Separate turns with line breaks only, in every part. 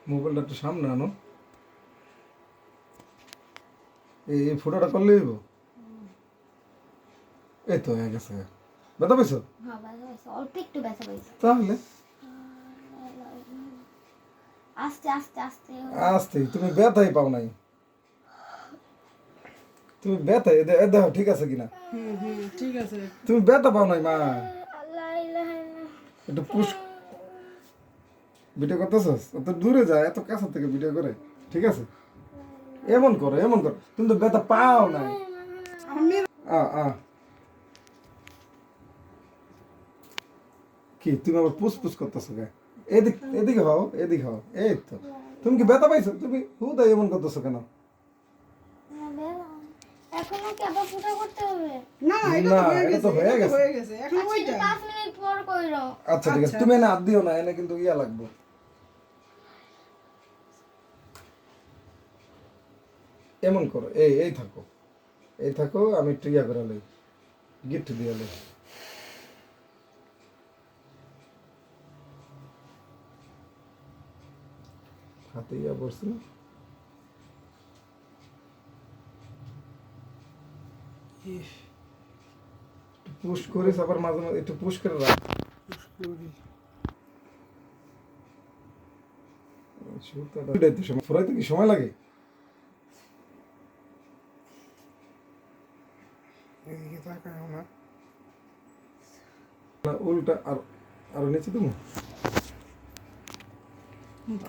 মোবাইলটা একটু সামনে আনো। এই ফটোটা করলে হইব। এই তো হয়ে গেছে। ব্যথা পাইছো?
হ্যাঁ ব্যথা পাইছে, অল্প একটু ব্যথা পাইছে।
তাহলে
আস্তে আস্তে আস্তে
আস্তে তুমি ব্যথাই পাও নাই। তুমি ব্যথা দেখো ঠিক আছে কিনা।
ঠিক আছে।
তুমি ব্যথা পাও নাই মা।
আল্লাহ ইলাহা ইল্লাল্লাহ।
একটু পুশ ভিডিও করতেছস? অত দূরে যায়, এত কাছে থেকে ভিডিও করে। ঠিক আছে, এমন করো এমন করো। তুমি তো ব্যথা পাও নাই। কি তুমি আবার পুস পুস করতেছো কে? এদিকে হও, এদিকে হও। এই তো তুমি কি ব্যথা পাইছো? তুমি হুদাই এমন করতেছো কেন?
এখনো কি আবার ফুটা করতে হবে?
না
না, এটা তো হয়ে গেছে।
হয়ে গেছে এখন
আচ্ছা,
ওইটা
5 মিনিট পর কইরো।
আচ্ছা ঠিক আছে, তুমি এনে হাত দিও না, এনে কিন্তু ইয়া লাগবে। এমন করো, এই থাকো, এই থাকো। আমি একটু ইয়া করে লই, গিফট দিয়ে লই। হাতে ইয়া পড়ছে না? একটু পুশ করিস, আবার মাঝে মাঝে একটু পুশ করে রাখ। ফুরাইতে কি সময় লাগে? না, উল্টা আর আরো নিচে তুমি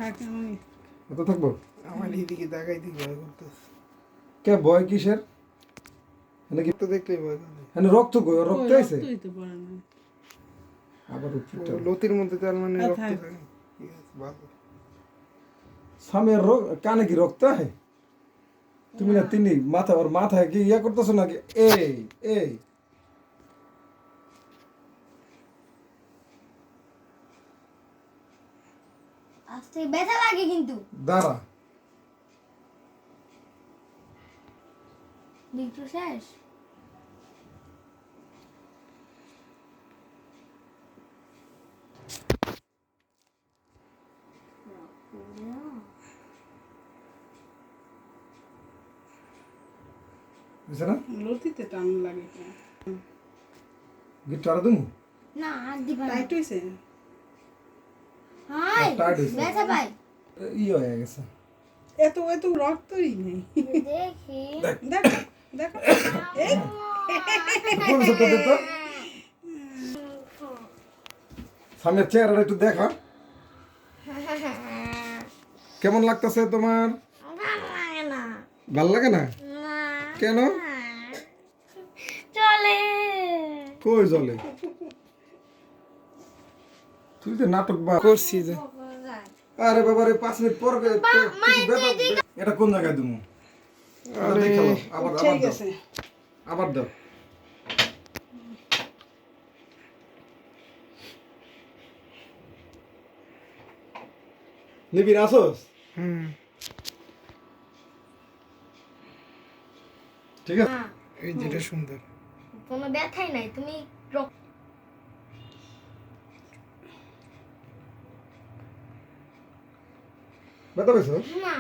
থাকে আমি
এত থাকবো।
আমার এইদিকে তাকাই দিকে ভয় করতেছে।
কে ভয় কিসের? নাকি
তো দেখলেই ভয় করে।
হ্যাঁ রক্ত কই? ওর রক্ত আছে
তুই তো পড়ে না
আবার উপরটা।
লতির মধ্যে তার মানে
আর
রক্ত
থাক।
থাকে। ঠিক আছে, ভালো।
স্বামীর কানে কি রক্ত আহে? তুমি না তিনি মাথা, ওর মাথায় কি ইয়া করতেছো নাকি? এই এই
আস্তে ব্যথা লাগে কিন্তু।
দাঁড়া।
বিট্টু শেষ।
বুঝছ না?
লতিতে টান লাগে কেন?
গিট আরো তুমি
না আর দিবা না।
টাইট হইছে
হাই
টাইট হইছে।
ব্যথা পাই।
ই হয়ে গেছে।
এত এত রক্তই নেই।
দেখি
দেখো দেখো এই
কোন সত্য দেখতো? সামনের চেহারাটা একটু দেখা। কেমন লাগতেছে তোমার?
ভালো লাগে না।
ভাল লাগে না?
না
কেন?
চলে।
কই জলে? তুই তো নাটক বা
করছি যে
আরে বাবারে 5 মিনিট পর এটা কোন জায়গায় দিমু?
আরে
আবার
ঠিক
দাও,
আছে
আবার দাও। নিবি আসোস?
হুম,
ঠিক আছে।
এই যেটা সুন্দর।
কোনো ব্যথাই নাই, তুমি
ব্যথা পেয়েছো?
না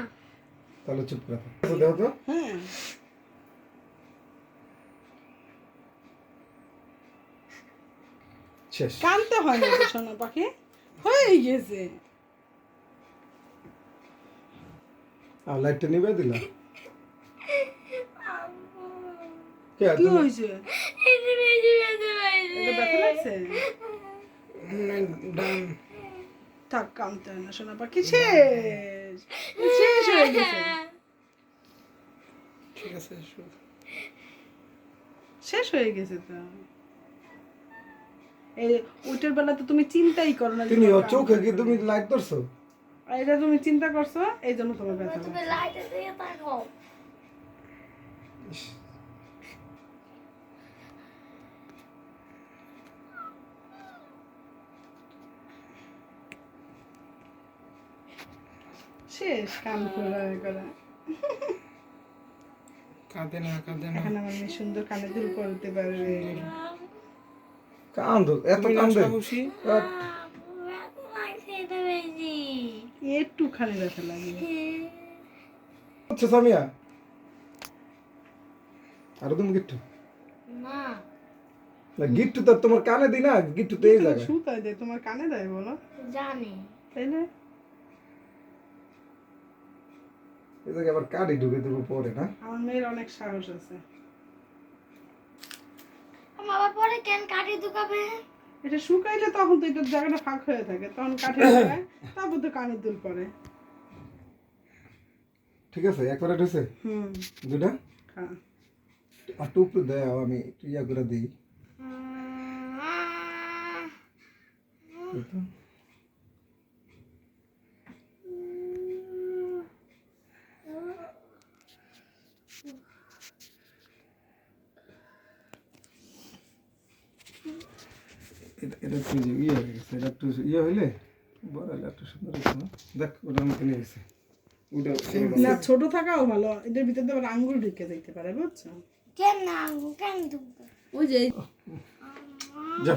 তাহলে চুপ করে থাকো। দেখো তো।
হ্যাঁ
শেষ।
কানতে হয় না তো সোনা পাখি হয়ে গেছে
আর লাইটটা নিবে দিলা? কে
কি
তুমি?
হয়েছে এটা ব্যথা লাগছে
ডান।
থাক কানতে হয় না সোনা পাখি শেষ শেষ হয়ে গেছে
ঠিক আছে,
শেষ হয়ে গেছে তো এই ওইটার বেলা তো তুমি চিন্তাই করো না যে
তুমি
তোমার
ওর চোখে কি
কান
তুমি
ধরবে।
লাইট ধরছো?
আর এটা তুমি চিন্তা করছো এই জন্য তোমার ব্যথা
তুমি
লাগছে।
লাইটে দিয়ে থাকো।
শেষ কান খোলা করা
কাঁদে না কাঁদে না।
এখন আমার মেয়ে সুন্দর কানে দুল করতে পারবে
কান ধর, এত
তুমি না
কান দে।
সাহসী।
আহ,
ব্যথা লাগছে এটা বেশি।
একটুখানি ব্যথা লাগে।
আচ্ছা সামিয়া আর তুমি গিট্টু
না
গিট্টু তো তোমার কানে দিই না, গিট্টু তো এই জায়গায়।
সুতায় দেয়, তোমার কানে দেয় বলো,
জানি
তাই না?
এই জায়গায় আবার কাঠি ঢুকে দেবো পরে না।
আমার মেয়ের অনেক সাহস আছে।
আমার আবার পরে কেন কাটি ঢুকাবে?
এটা শুকাইলে তখন তো এটার জায়গাটা ফাঁক হয়ে থাকে, তখন কাঠে ঢোকায়, তারপর তো কানের দুল পরে।
ঠিক আছে একবারে ঢুকছে দুটা
হ্যাঁ,
আর টুকরো দেয়, আমি একটু ইয়া করে দিই। এই তো। এটা একটু যে ইয়ে হয়ে গেছে, এটা একটু ইয়ে হইলে বড় হলে একটু সুন্দর হতো না। দেখ ওটার মতো নিয়ে গেছে ওটা
না ছোট থাকাও ভালো, এটার ভিতর দিয়ে আবার আঙ্গুল ঢুকে দেখতে পারে, বুঝছো?
কেন না কেন ঢুকবে?
ওই যে
যা